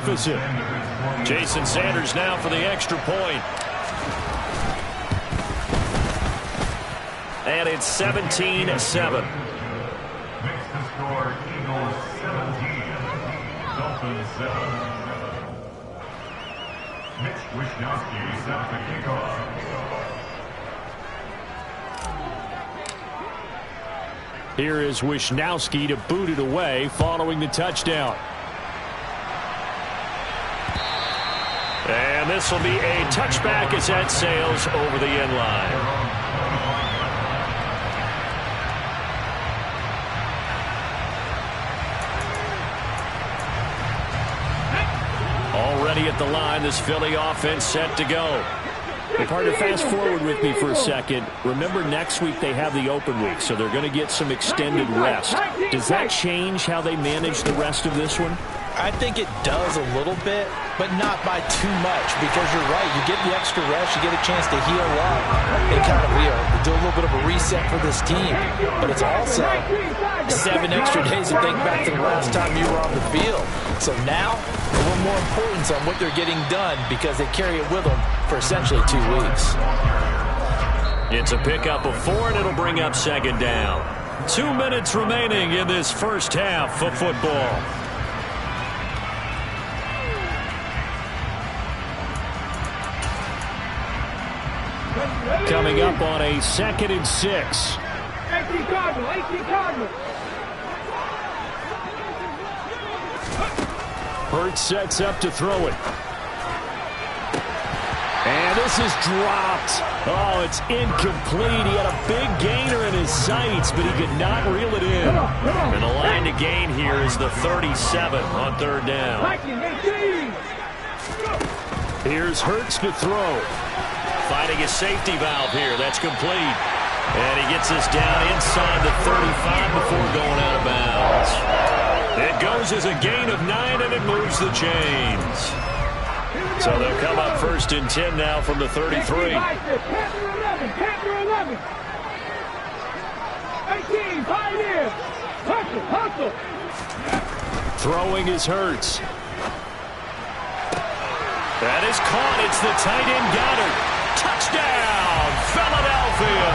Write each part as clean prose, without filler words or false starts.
deficit. Jason Sanders now for the extra point. And it's 17-7. Makes the score Eagles 17, Dolphins 7. Mitch Wishnowski set the kickoff. Here is Wishnowski to boot it away following the touchdown. And this will be a touchback as that sails over the end line. Already at the line, this Philly offense set to go. Hey, partner, fast forward with me for a second. Remember, next week they have the open week, so they're going to get some extended rest. Does that change how they manage the rest of this one? I think it does a little bit, but not by too much, because you're right. You get the extra rest, you get a chance to heal up and kind of do a little bit of a reset for this team. But it's also 7 extra days to think back to the last time you were on the field. So now, a little more importance on what they're getting done, because they carry it with them for essentially 2 weeks. It's a pickup of 4, and it'll bring up second down. 2 minutes remaining in this first half of football. Coming up on a 2nd and 6. Hurts sets up to throw it. And this is dropped. Oh, it's incomplete. He had a big gainer in his sights, but he could not reel it in. And the line to gain here is the 37 on 3rd down. Here's Hurts to throw. Finding a safety valve here. That's complete. And he gets this down inside the 35 before going out of bounds. It goes as a gain of 9, and it moves the chains. So they'll come up 1st and 10 now from the 33. Throwing is Hurts. That is caught. It's the tight end Goddard. Touchdown, Philadelphia.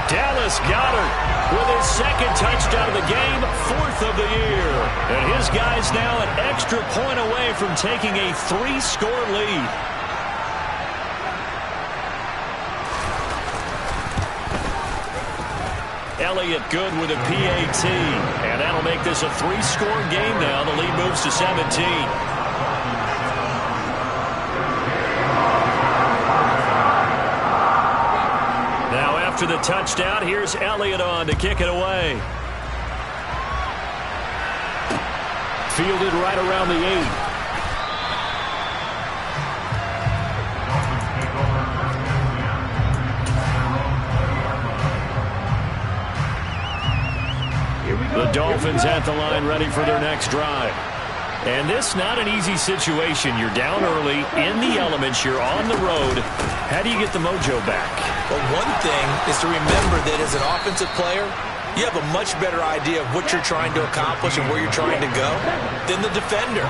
Dallas Goedert with his 2nd touchdown of the game, 4th of the year. And his guy's now an extra point away from taking a 3-score lead. Elliott good with a PAT. And that'll make this a 3-score game now. The lead moves to 17. After the touchdown, here's Elliott on to kick it away. Fielded right around the 8. The Dolphins at the line, ready for their next drive. And this not an easy situation. You're down early, in the elements, you're on the road. How do you get the mojo back? Well, one thing is to remember that as an offensive player, you have a much better idea of what you're trying to accomplish and where you're trying to go than the defender.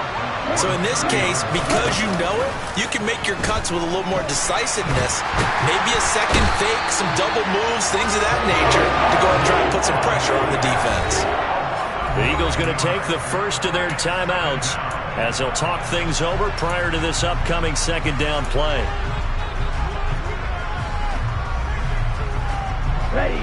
So in this case, because you know it, you can make your cuts with a little more decisiveness, maybe a second fake, some double moves, things of that nature, to go and try and put some pressure on the defense. The Eagles going to take the first of their timeouts as they'll talk things over prior to this upcoming 2nd down play. Ready.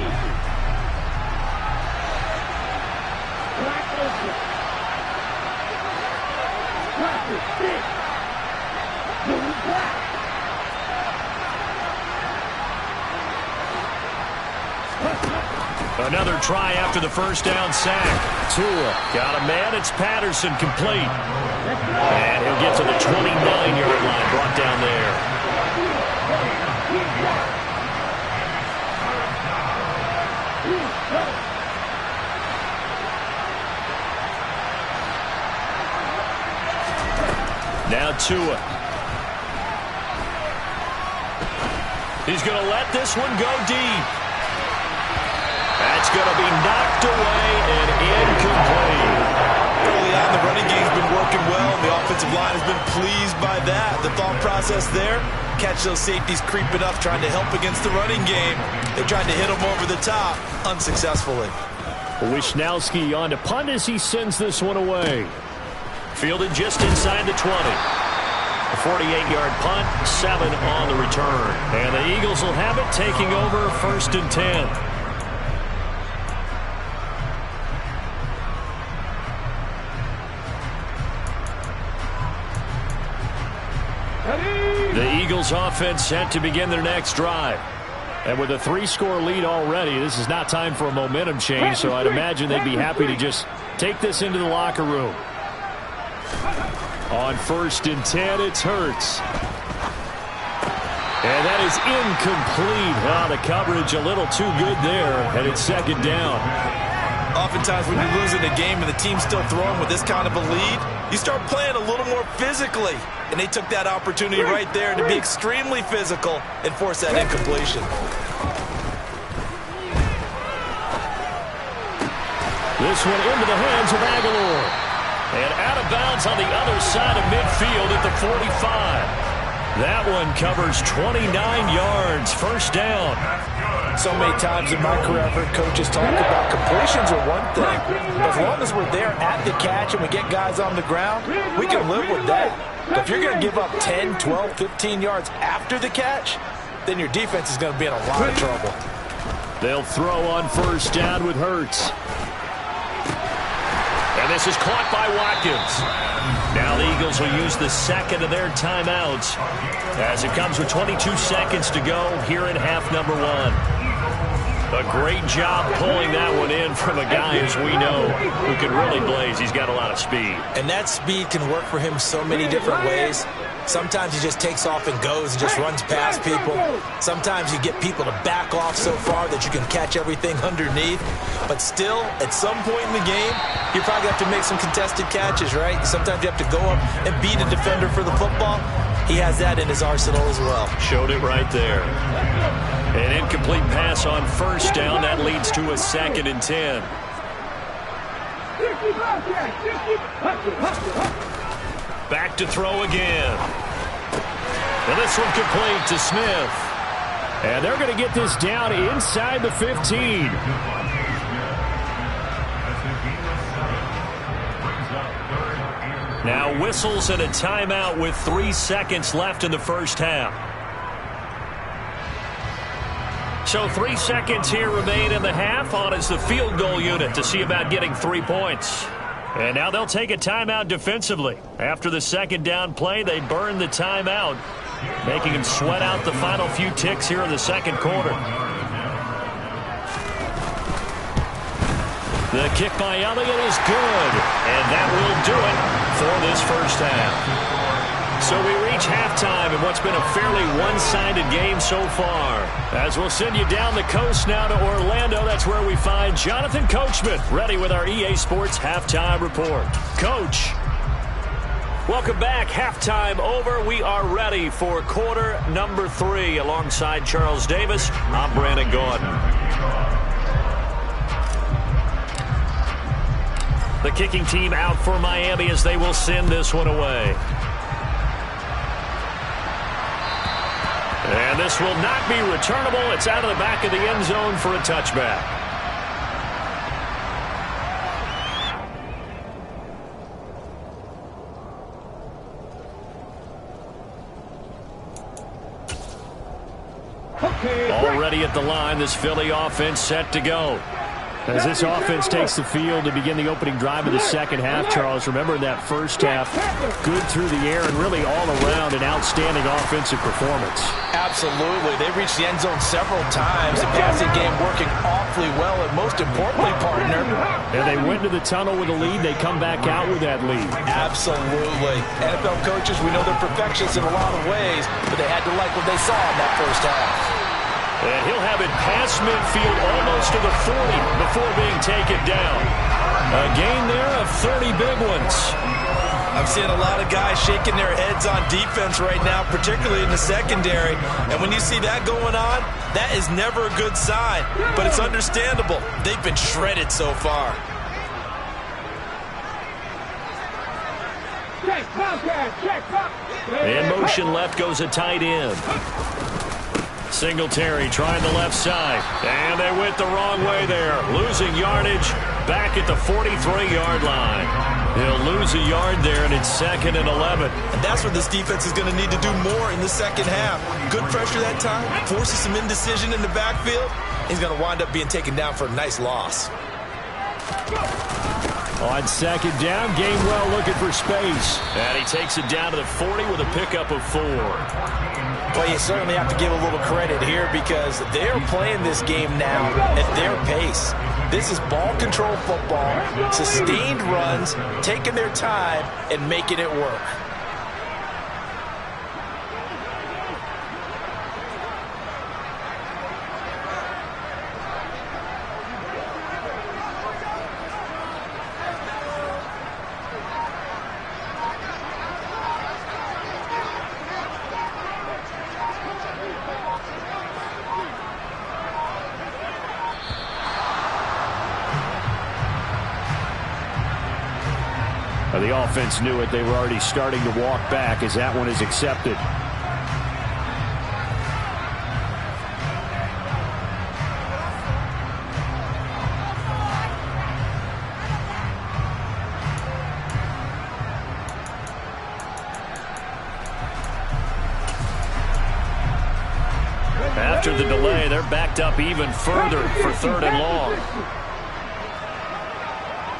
Another try after the first down sack. Tua got a man. It's Patterson complete. And he'll get to the 29-yard line, brought down there. Now Tua. He's going to let this one go deep. That's going to be knocked away and incomplete. Early on, the running game's been working well, and the offensive line has been pleased by that. The thought process there, catch those safeties creeping up, trying to help against the running game. They tried to hit them over the top, unsuccessfully. Wishnowski on to punt as he sends this one away. Fielded just inside the 20. A 48-yard punt, 7 on the return. And the Eagles will have it, taking over 1st and 10. The Eagles offense set to begin their next drive. And with a 3-score lead already, this is not time for a momentum change, so I'd imagine they'd be happy to just take this into the locker room. On 1st and 10, it's Hurts. And that is incomplete. The coverage a little too good there, and it's 2nd down. Oftentimes when you're losing a game and the team's still throwing with this kind of a lead, you start playing a little more physically. And they took that opportunity right there to be extremely physical and force that incompletion. This one into the hands of Aguilar. And out of bounds on the other side of midfield at the 45. That one covers 29 yards. 1st down. So many times in my career, I've heard coaches talk about completions are one thing. As long as we're there at the catch and we get guys on the ground, we can live with that. But if you're going to give up 10, 12, 15 yards after the catch, then your defense is going to be in a lot of trouble. They'll throw on 1st down with Hurts. And this is caught by Watkins. Now the Eagles will use the 2nd of their timeouts as it comes with 22 seconds to go here in half number 1. A great job pulling that one in from a guy, as we know, who can really blaze. He's got a lot of speed. And that speed can work for him so many different ways. Sometimes he just takes off and goes and just runs past people. Sometimes you get people to back off so far that you can catch everything underneath. But still, at some point in the game, you probably have to make some contested catches, right? Sometimes you have to go up and beat a defender for the football. He has that in his arsenal as well. Showed it right there. An incomplete pass on 1st down. That leads to a 2nd and 10. Back to throw again. And this one complete to Smith. And they're going to get this down inside the 15. Now whistles and a timeout with 3 seconds left in the 1st half. So 3 seconds here remain in the half. On is the field goal unit to see about getting 3 points. And now they'll take a timeout defensively. After the 2nd down play, they burn the timeout, making them sweat out the final few ticks here in the 2nd quarter. The kick by Elliott is good, and that will do it for this 1st half. So we reach halftime in what's been a fairly one-sided game so far. As we'll send you down the coast now to Orlando, that's where we find Jonathan Coachman, ready with our EA Sports Halftime Report. Coach, welcome back. Halftime over. We are ready for quarter number 3. Alongside Charles Davis, I'm Brandon Gordon. The kicking team out for Miami as they will send this one away. And this will not be returnable. It's out of the back of the end zone for a touchback. Already at the line, this Philly offense set to go. As this offense takes the field to begin the opening drive of the 2nd half, Charles, remember in that 1st half, good through the air and really all around an outstanding offensive performance. Absolutely. They reached the end zone several times. The passing game working awfully well, and most importantly, partner. And they went to the tunnel with a lead. They come back out with that lead. Absolutely. NFL coaches, we know they're perfectionists in a lot of ways, but they had to like what they saw in that 1st half. And he'll have it past midfield almost to the 40 before being taken down. A gain there of 30 big ones. I'm seeing a lot of guys shaking their heads on defense right now, particularly in the secondary. And when you see that going on, that is never a good sign. But it's understandable. They've been shredded so far. In motion left goes a tight end. Singletary trying the left side. And they went the wrong way there. Losing yardage back at the 43-yard line. He'll lose a yard there, and it's 2nd and 11. And that's where this defense is going to need to do more in the second half. Good pressure that time. Forces some indecision in the backfield. He's going to wind up being taken down for a nice loss. On 2nd down, Gainwell looking for space. And he takes it down to the 40 with a pickup of 4. Well, you certainly have to give a little credit here because they're playing this game now at their pace. This is ball control football, sustained runs, taking their time and making it work. The offense knew it. They were already starting to walk back as that one is accepted. After the delay, they're backed up even further for 3rd and long.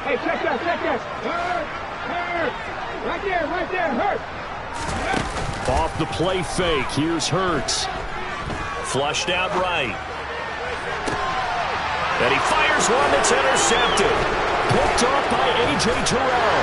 Hey, check that. Right there, Hurts. Off the play fake, here's Hurts. Flushed out right. And he fires one that's intercepted. Picked off by A.J. Terrell.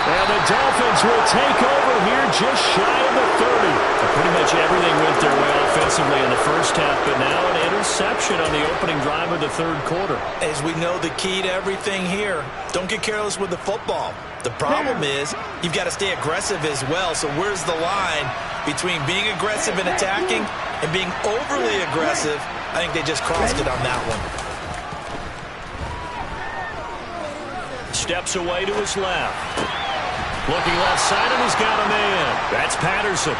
And the Dolphins will take over here just shy of the 30. Pretty much everything went their way offensively in the first half, but now an interception on the opening drive of the 3rd quarter. As we know, the key to everything here, don't get careless with the football. The problem is you've got to stay aggressive as well. So where's the line between being aggressive and attacking and being overly aggressive? I think they just crossed it on that one. Steps away to his left. Looking left side, and he's got a man. That's Patterson.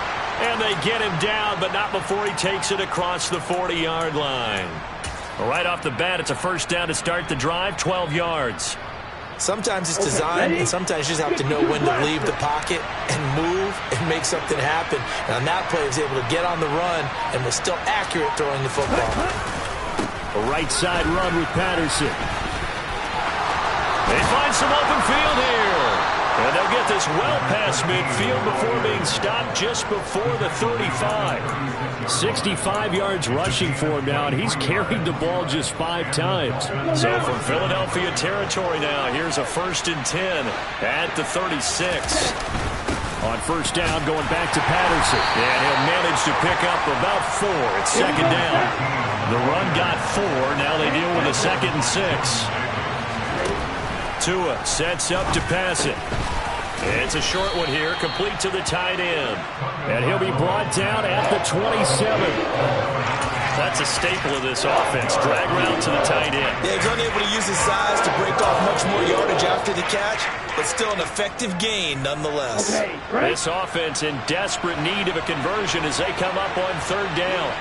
And they get him down, but not before he takes it across the 40-yard line. Right off the bat, it's a first down to start the drive, 12 yards. Sometimes it's design, and sometimes you just have to know when to leave the pocket and move and make something happen. And on that play, he was able to get on the run and was still accurate throwing the football. A right side run with Patterson. They find some open field here. And they'll get this well past midfield before being stopped just before the 35. 65 yards rushing for him now, and he's carried the ball just 5 times. So from Philadelphia territory now, here's a 1st and 10 at the 36. On first down, going back to Patterson. And he'll manage to pick up about 4. It's 2nd down. The run got 4. Now they deal with a 2nd and 6. Tua sets up to pass it. It's a short one here, complete to the tight end. And he'll be brought down at the 27. That's a staple of this offense. Drag route to the tight end. Yeah, he's unable to use his size to break off much more yardage after the catch, but still an effective gain nonetheless. This offense in desperate need of a conversion as they come up on 3rd down.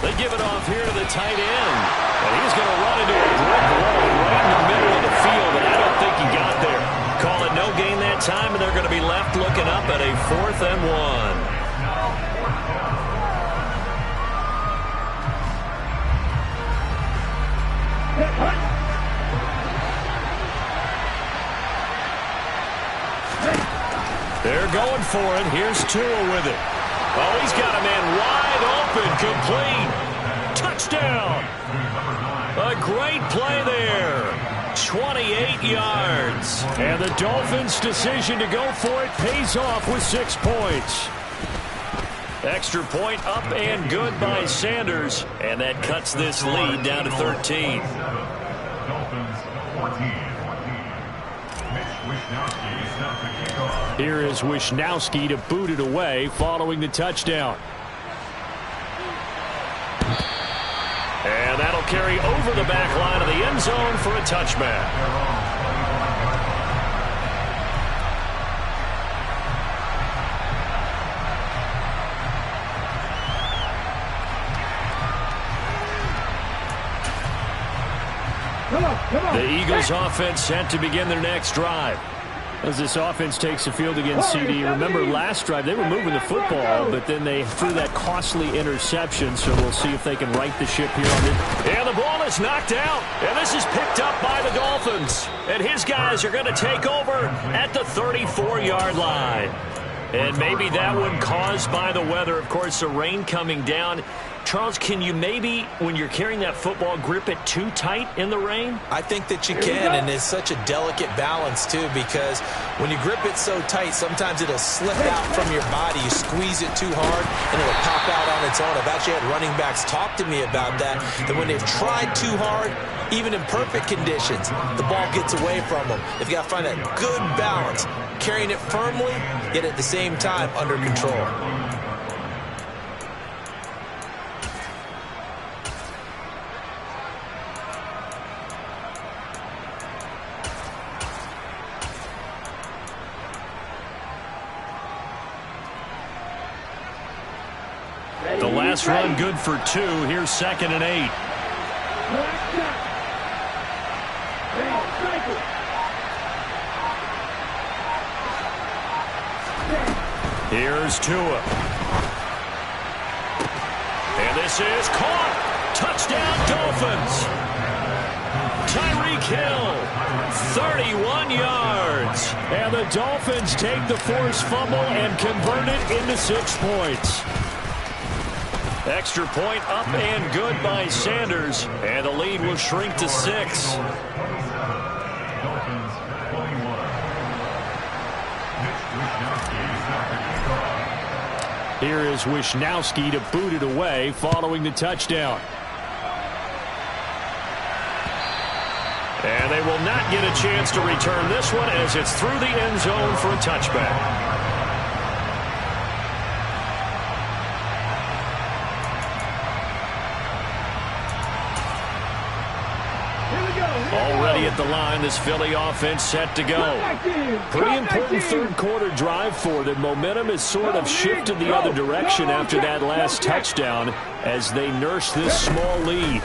They give it off here to the tight end. And he's going to run into a brick wall right in the middle of the field, and I don't think he got there. Call it no gain that time, and they're going to be left looking up at a 4th and 1. They're going for it. Here's Tua with it. Oh, he's got a man wide open, complete. Touchdown. A great play there. 28 yards. And the Dolphins' decision to go for it pays off with 6 points. Extra point up and good by Sanders. And that cuts this lead down to 13. Dolphins 14. Here is Wishnowski to boot it away following the touchdown. And that'll carry over the back line of the end zone for a touchback. The Eagles offense set to begin their next drive. As this offense takes the field against CD, remember last drive they were moving the football, but then they threw that costly interception, so we'll see if they can right the ship here on it. And the ball is knocked out, and this is picked up by the Dolphins. And his guys are going to take over at the 34-yard line. And maybe that one caused by the weather, of course, the rain coming down. Charles, can you maybe, when you're carrying that football, grip it too tight in the rain? I think that you can, and it's such a delicate balance, too, because when you grip it so tight, sometimes it'll slip out from your body. You squeeze it too hard, and it'll pop out on its own. I've actually had running backs talk to me about that when they've tried too hard, even in perfect conditions, the ball gets away from them. They've got to find that good balance, carrying it firmly, yet at the same time under control. The last run good for 2. Here's 2nd and 8. Here's Tua. And this is caught. Touchdown, Dolphins. Tyreek Hill, 31 yards. And the Dolphins take the forced fumble and convert it into 6 points. Extra point up and good by Sanders. And the lead will shrink to 6. Here is Wisnowski to boot it away following the touchdown. And they will not get a chance to return this one as it's through the end zone for a touchback. Already at the line, this Philly offense set to go. Pretty important third quarter drive for them. Momentum has sort of shifted the other direction after that last touchdown as they nurse this small lead.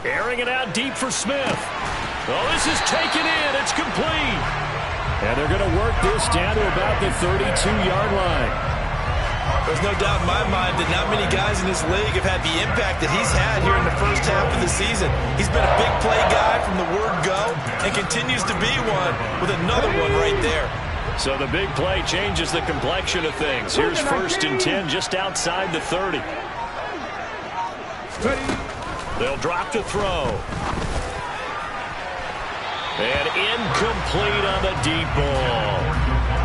Airing it out deep for Smith. Oh, this is taken in. It's complete. And they're going to work this down to about the 32-yard line. There's no doubt in my mind that not many guys in this league have had the impact that he's had here in the first half of the season. He's been a big play guy from the word go and continues to be one with another one right there. So the big play changes the complexion of things. Here's 1st and 10 just outside the 30. They'll drop to throw. And incomplete on the deep ball.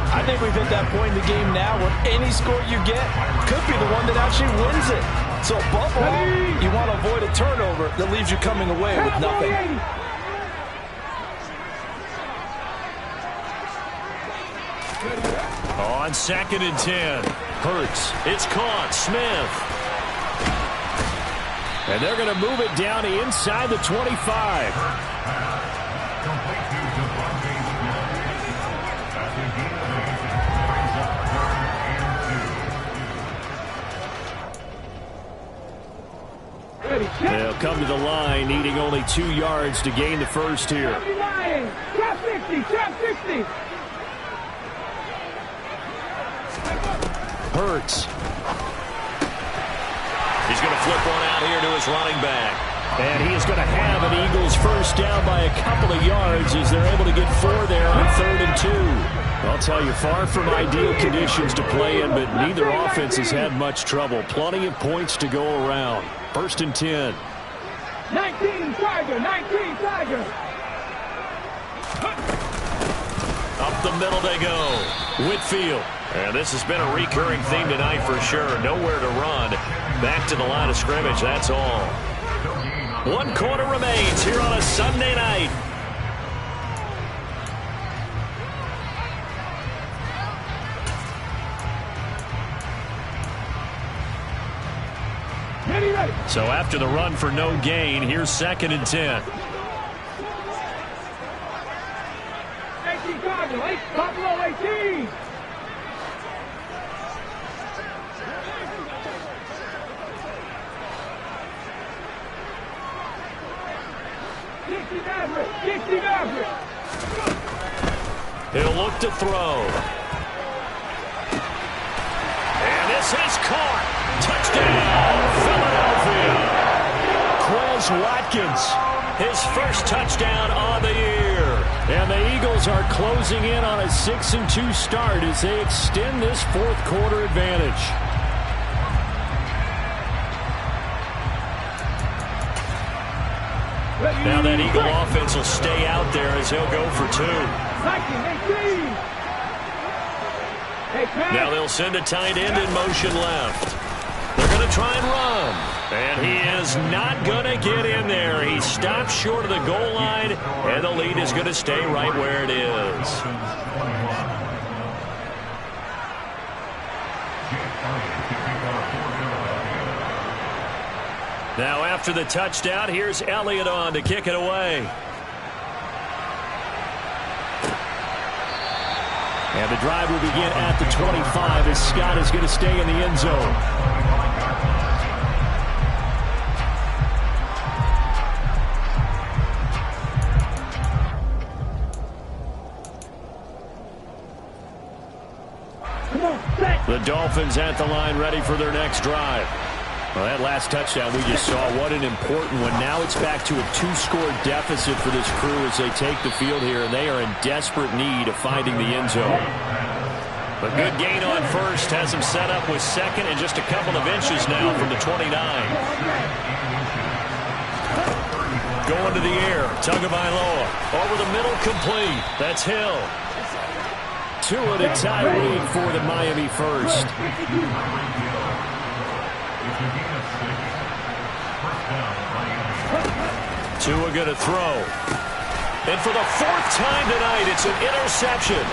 I think we've hit that point in the game now where any score you get could be the one that actually wins it. So above all, you want to avoid a turnover that leaves you coming away with nothing. On 2nd and 10, Hurts. It's caught. Smith. And they're going to move it down to inside the 25. They'll come to the line, needing only 2 yards to gain the first here. Trap 60, trap 60. Hurts. He's going to flip one out here to his running back. And he is going to have an Eagles first down by a couple of yards as they're able to get 4 there on 3rd and 2. I'll tell you, far from ideal conditions to play in, but neither offense has had much trouble. Plenty of points to go around. 1st and 10. 19 Tiger, 19 Tiger. Up the middle they go. Whitfield. And this has been a recurring theme tonight for sure. Nowhere to run. Back to the line of scrimmage, that's all. 1 quarter remains here on a Sunday night. So after the run for no gain, here's 2nd and 10. 18 Tiger, Buffalo 18. 60 yards. He'll look to throw. And this is caught. Touchdown, Philadelphia. Quez Watkins, his first touchdown on the year. And the Eagles are closing in on a 6-2 start as they extend this fourth quarter advantage. Now that Eagle offense will stay out there as he'll go for 2. Now they'll send a tight end in motion left. They're going to try and run. And he is not going to get in there. He stops short of the goal line, and the lead is going to stay right where it is. Now after the touchdown, here's Elliott on to kick it away. And the drive will begin at the 25 as Scott is going to stay in the end zone. The Dolphins at the line ready for their next drive. Well, that last touchdown we just saw, what an important one. Now it's back to a 2-score deficit for this crew as they take the field here, and they are in desperate need of finding the end zone. A good gain on first has him set up with second and just a couple of inches now from the 29. Going to the air, Tagovailoa. Over the middle, complete. That's Hill. Tua to Tyreek for the Miami first. Tua going to throw. And for the 4th time tonight, it's an interception.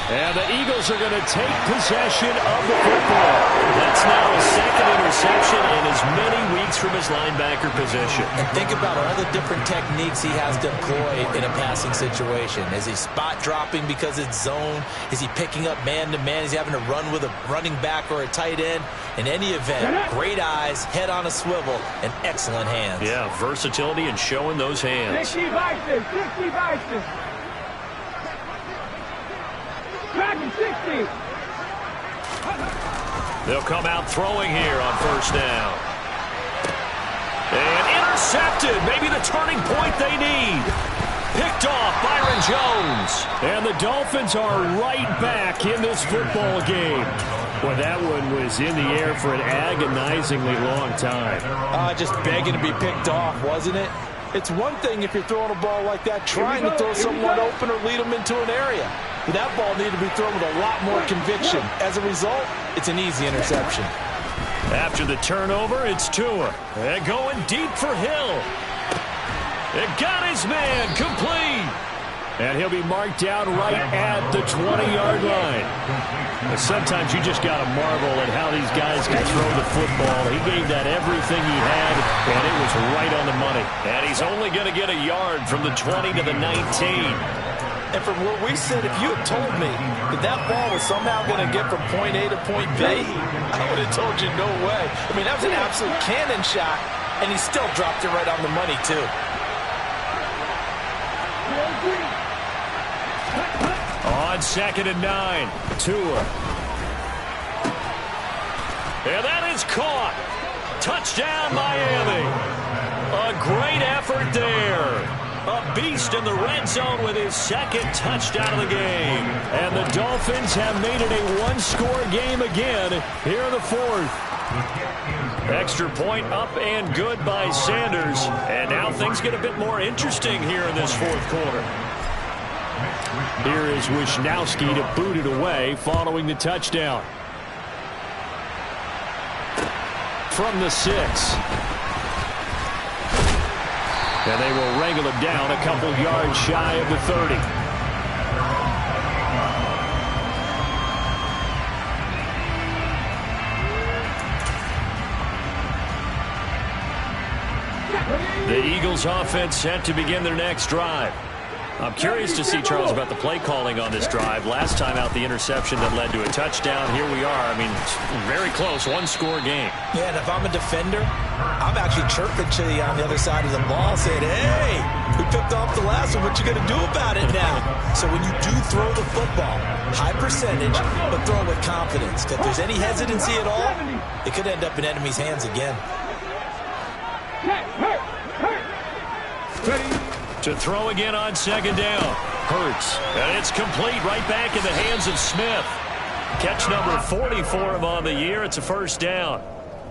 And the Eagles are going to take possession of the football. That's now his 2nd interception in as many weeks from his linebacker position. And think about all the different techniques he has to employ in a passing situation. Is he spot dropping because it's zone? Is he picking up man-to-man? Is he having to run with a running back or a tight end? In any event, great eyes, head on a swivel, and excellent hands. Yeah, versatility and showing those hands. 60 Vices, 60 Vices. Dragon 60. They'll come out throwing here on first down. And intercepted. Maybe the turning point they need. Picked off Byron Jones. And the Dolphins are right back in this football game. Well, that one was in the air for an agonizingly long time. Just begging to be picked off, wasn't it? It's one thing if you're throwing a ball like that, trying to throw someone open or lead them into an area. But that ball needed to be thrown with a lot more conviction. As a result, it's an easy interception. After the turnover, it's Tua. And going deep for Hill. It got his man complete. And he'll be marked down right at the 20-yard line. But sometimes you just got to marvel at how these guys can throw the football. He gave that everything he had, and it was right on the money. And he's only going to get a yard from the 20 to the 19. And from where we sit, if you had told me that that ball was somehow going to get from point A to point B, I would have told you no way. I mean, that was an absolute cannon shot, and he still dropped it right on the money, too. On 2nd and 9, Tua. And that is caught. Touchdown, Miami. A great effort there. A beast in the red zone with his 2nd touchdown of the game. And the Dolphins have made it a 1-score game again here in the 4th. Extra point up and good by Sanders. And now things get a bit more interesting here in this 4th quarter. Here is Wisnowski to boot it away following the touchdown. From the 6. And they will wrangle him down a couple yards shy of the 30. The Eagles offense set to begin their next drive. I'm curious to see, Charles, about the play calling on this drive. Last time out, the interception that led to a touchdown. Here we are. I mean, very close, 1-score game. Yeah, and if I'm a defender, I'm actually chirping to you on the other side of the ball saying, hey, picked off the last one. What you going to do about it now? So when you do throw the football, high percentage, but throw it with confidence. If there's any hesitancy at all, it could end up in enemy's hands again. To throw again on second down. Hurts. And it's complete right back in the hands of Smith. Catch number 40 for him on the year. It's a first down.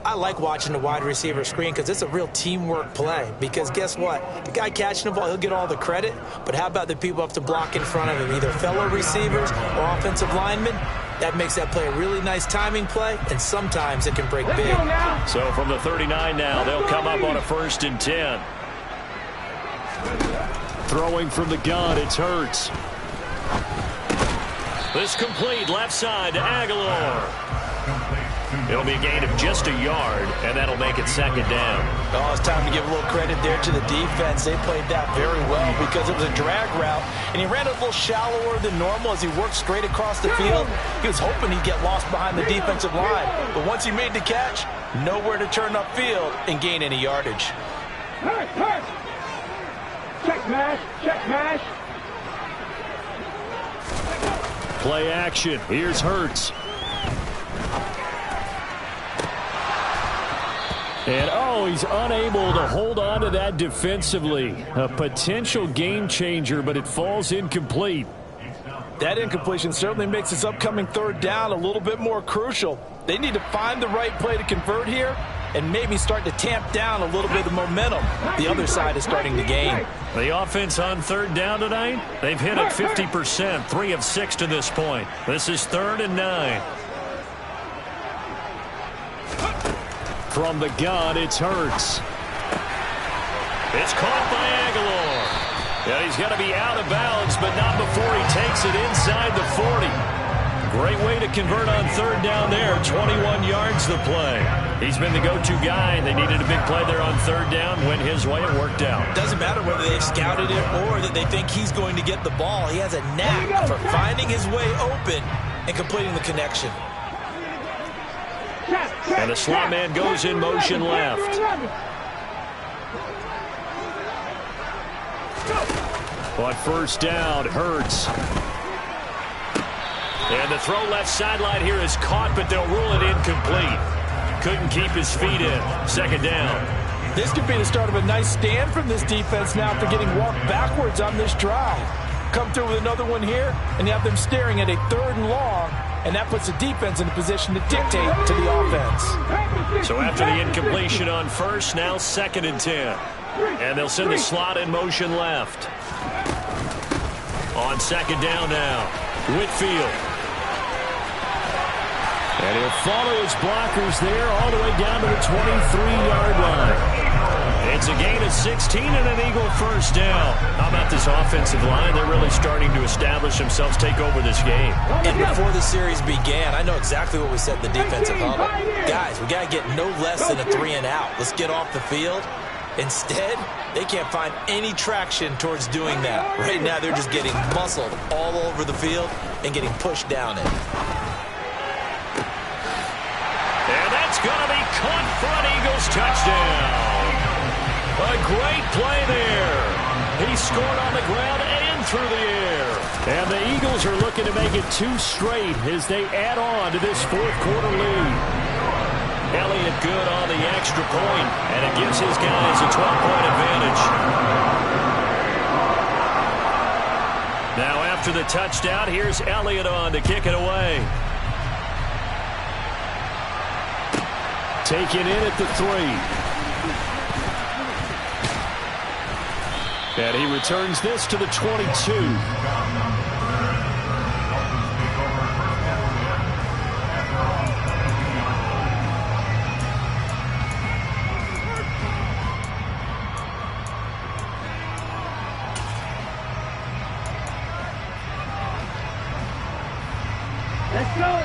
I like watching the wide receiver screen because it's a real teamwork play. Because guess what? The guy catching the ball, he'll get all the credit. But how about the people up to block in front of him, either fellow receivers or offensive linemen? That makes that play a really nice timing play, and sometimes it can break big. So from the 39 now, they'll come up on a 1st and 10. Throwing from the gun, it's Hurts. This complete left side to Aguilar. It'll be a gain of just a yard, and that'll make it second down. Oh, it's time to give a little credit there to the defense. They played that very well because it was a drag route, and he ran a little shallower than normal as he worked straight across the field. He was hoping he'd get lost behind the defensive line, but once he made the catch, nowhere to turn upfield and gain any yardage. Check mash, check mash. Play action. Here's Hurts. And, he's unable to hold on to that defensively. A potential game changer, but it falls incomplete. That incompletion certainly makes this upcoming third down a little bit more crucial. They need to find the right play to convert here and maybe start to tamp down a little bit of the momentum the other side is starting to gain. The offense on third down tonight, they've hit it 50%, 3 of 6 to this point. This is 3rd and 9. From the gun, it's Hurts. It's caught by Aguilar. Yeah, he's got to be out of bounds, but not before he takes it inside the 40. Great way to convert on third down there. 21 yards the play. He's been the go-to guy. They needed a big play there on third down. Went his way. It worked out. Doesn't matter whether they've scouted it or that they think he's going to get the ball. He has a knack for finding his way open and completing the connection. And the slot man goes in motion left. On first down, Hurts. And the throw left sideline here is caught, but they'll rule it incomplete. Couldn't keep his feet in. Second down. This could be the start of a nice stand from this defense now after getting walked backwards on this drive. Come through with another one here, and you have them staring at a 3rd and long, and that puts the defense in a position to dictate to the offense. So after the incompletion on first, now 2nd and 10. And they'll send the slot in motion left. On second down now, Whitfield. And he'll follow his blockers there all the way down to the 23-yard line. It's a gain of 16 and an Eagle first down. How about this offensive line? They're really starting to establish themselves, take over this game. And before the series began, I know exactly what we said in the defensive huddle. Guys, we got to get no less than a 3 and out. Let's get off the field. Instead, they can't find any traction towards doing that. Right now, they're just getting muscled all over the field and getting pushed down it. And that's going to be caught for an Eagles touchdown. A great play there. He scored on the ground and through the air. And the Eagles are looking to make it 2 straight as they add on to this 4th quarter lead. Elliott good on the extra point, and it gives his guys a 12-point advantage. Now after the touchdown, here's Elliott on to kick it away. Taken in at the 3. And he returns this to the 22.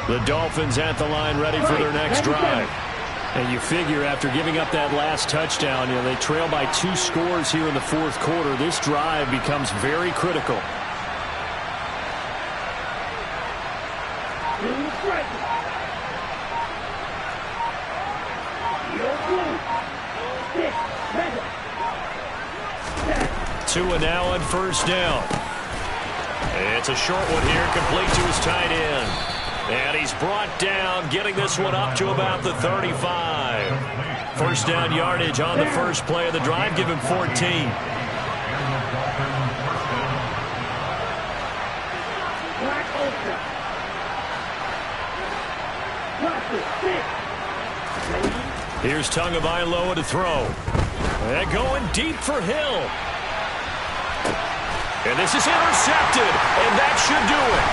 The Dolphins at the line ready for their next drive. And you figure after giving up that last touchdown, they trail by 2 scores here in the 4th quarter. This drive becomes very critical. Tua now on first down. It's a short one here, complete to his tight end. And he's brought down, getting this one up to about the 35. First down yardage on the first play of the drive. Give him 14. Here's Tagovailoa to throw. And going deep for Hill. And this is intercepted, and that should do it.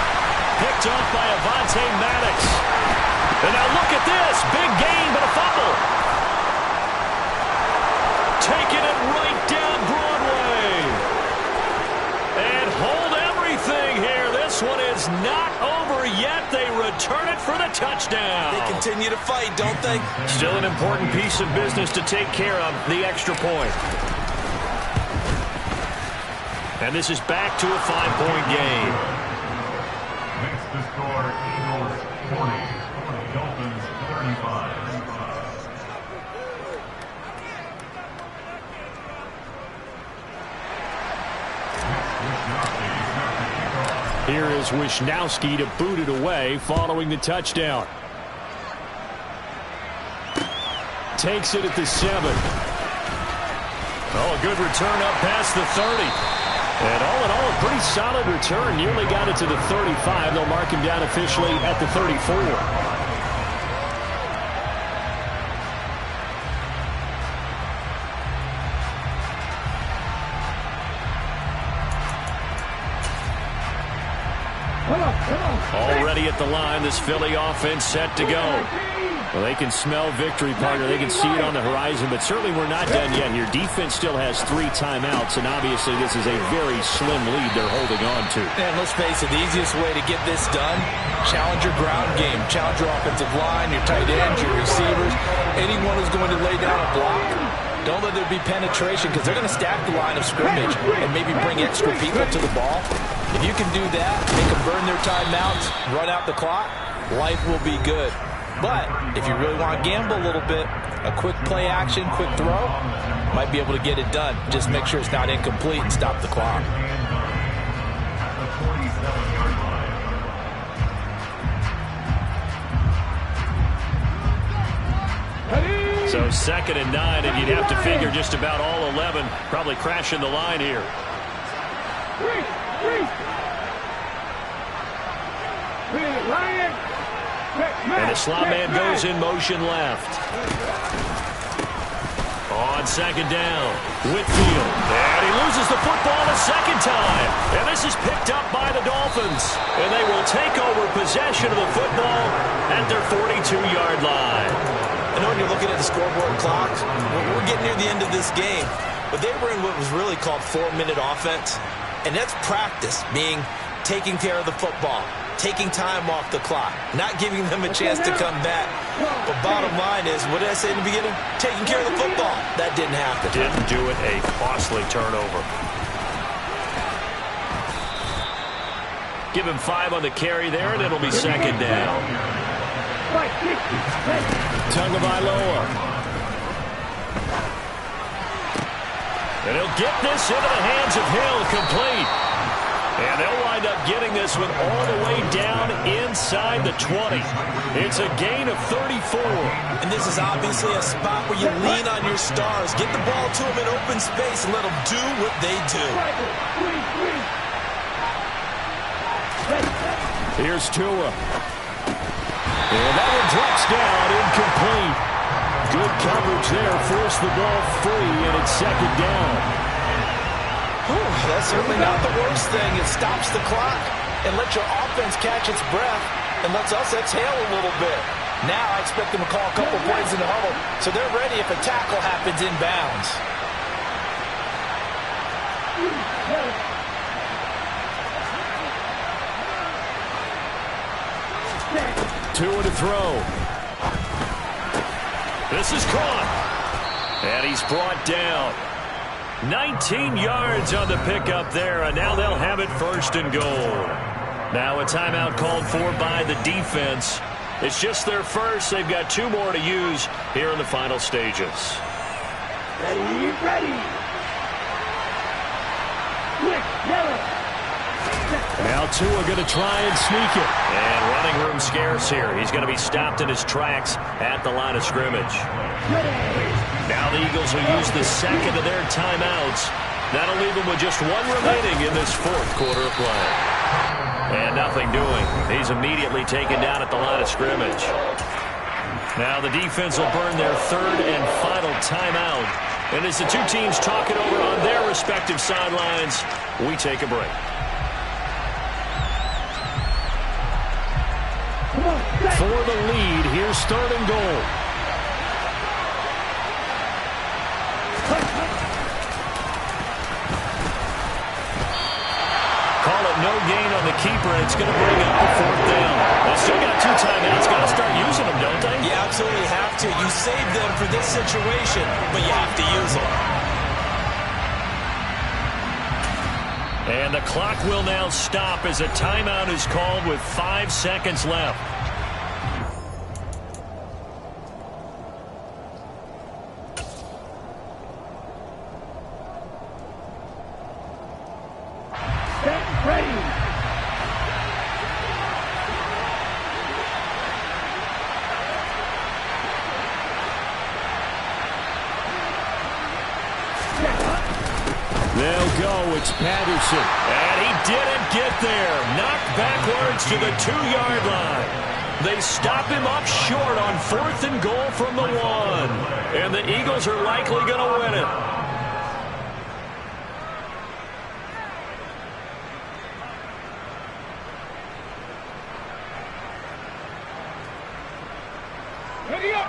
Picked off by Avonte Maddox. And now look at this. Big gain, but a fumble. Taking it right down Broadway. And hold everything here. This one is not over yet. They return it for the touchdown. They continue to fight, don't they? Still an important piece of business to take care of, the extra point. And this is back to a 5-point game. Next to score, Eagles 40, Dolphins 35. Here is Wisnowski to boot it away following the touchdown. Takes it at the 7. Oh, a good return up past the 30. And all in all, a pretty solid return. Nearly got it to the 35. They'll mark him down officially at the 34. Already at the line, this Philly offense set to go. Well, they can smell victory, partner. They can see it on the horizon, but certainly we're not done yet here. Defense still has 3 timeouts, and obviously this is a very slim lead they're holding on to. And let's face it, the easiest way to get this done, challenge your ground game. Challenge your offensive line, your tight ends, your receivers. Anyone who's going to lay down a block, don't let there be penetration, because they're going to stack the line of scrimmage and maybe bring extra people to the ball. If you can do that, make them burn their timeouts, run out the clock, life will be good. But if you really want to gamble a little bit, a quick play action, quick throw, might be able to get it done. Just make sure it's not incomplete and stop the clock. So 2nd and 9, and you'd have to figure just about all 11 probably crashing the line here. And the slot man goes in motion left. On 2nd down, Whitfield. And he loses the football a 2nd time. And this is picked up by the Dolphins. And they will take over possession of the football at their 42-yard line. I know when you're looking at the scoreboard clock, we're getting near the end of this game. But they were in what was really called 4-minute offense. And that's practice, meaning taking care of the football, taking time off the clock, not giving them a chance to come back. But bottom line is, what did I say in the beginning? Taking care of the football. That didn't happen. Didn't do it, a costly turnover. Give him 5 on the carry there, and it'll be 2nd down. Tagovailoa. And he'll get this into the hands of Hill, complete. And they'll wind up getting this one all the way down inside the 20. It's a gain of 34. And this is obviously a spot where you lean on your stars. Get the ball to them in open space and let them do what they do. Here's Tua. And that one drops down, incomplete. Good coverage there, forced the ball free, and it's 2nd down. That's certainly not the worst thing. It stops the clock and lets your offense catch its breath and lets us exhale a little bit. Now I expect them to call a couple plays in the huddle so they're ready if a tackle happens inbounds. 2 to throw. This is caught. And he's brought down. 19 yards on the pickup there, and now they'll have it 1st and goal. Now a timeout called for by the defense. It's just their first. They've got 2 more to use here in the final stages. Ready. Tua going to try and sneak it. And running room scarce here. He's going to be stopped in his tracks at the line of scrimmage. Now the Eagles will use the second of their timeouts. That'll leave them with just one remaining in this fourth quarter of play. And nothing doing. He's immediately taken down at the line of scrimmage. Now the defense will burn their third and final timeout. And as the two teams talk it over on their respective sidelines, we take a break. For the lead, here's third and goal. Call it no gain on the keeper, and it's going to bring up the fourth down. They still got two timeouts. Got to start using them, don't they? You absolutely have to. You save them for this situation, but you have to use them. And the clock will now stop as a timeout is called with 5 seconds left. Get ready. They'll go. It's Patterson. And he didn't get there. Knocked backwards to the 2-yard line. They stop him up short on 4th and goal from the 1. And the Eagles are likely going to win it. Ready up.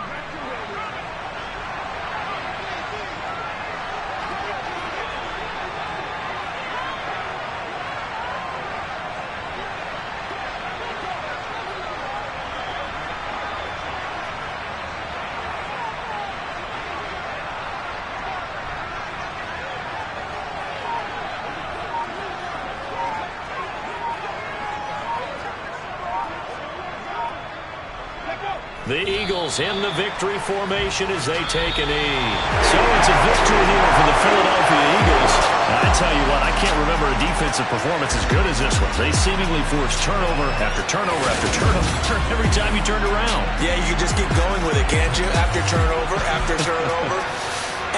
The Eagles in the victory formation as they take a knee. So it's a victory here for the Philadelphia Eagles. I tell you what, I can't remember a defensive performance as good as this one. They seemingly forced turnover after turnover after turnover every time you turned around. Yeah, you can just keep going with it, can't you? After turnover, after turnover.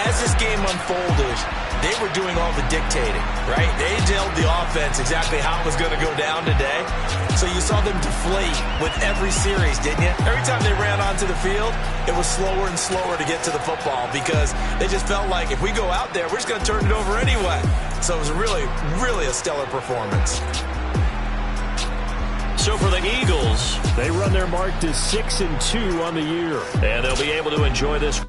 As this game unfolded, they were doing all the dictating, right? They told the offense exactly how it was going to go down today. So you saw them deflate with every series, didn't you? Every time they ran onto the field, it was slower and slower to get to the football because they just felt like if we go out there, we're just going to turn it over anyway. So it was really, really a stellar performance. So for the Eagles, they run their mark to 6-2 on the year. And they'll be able to enjoy this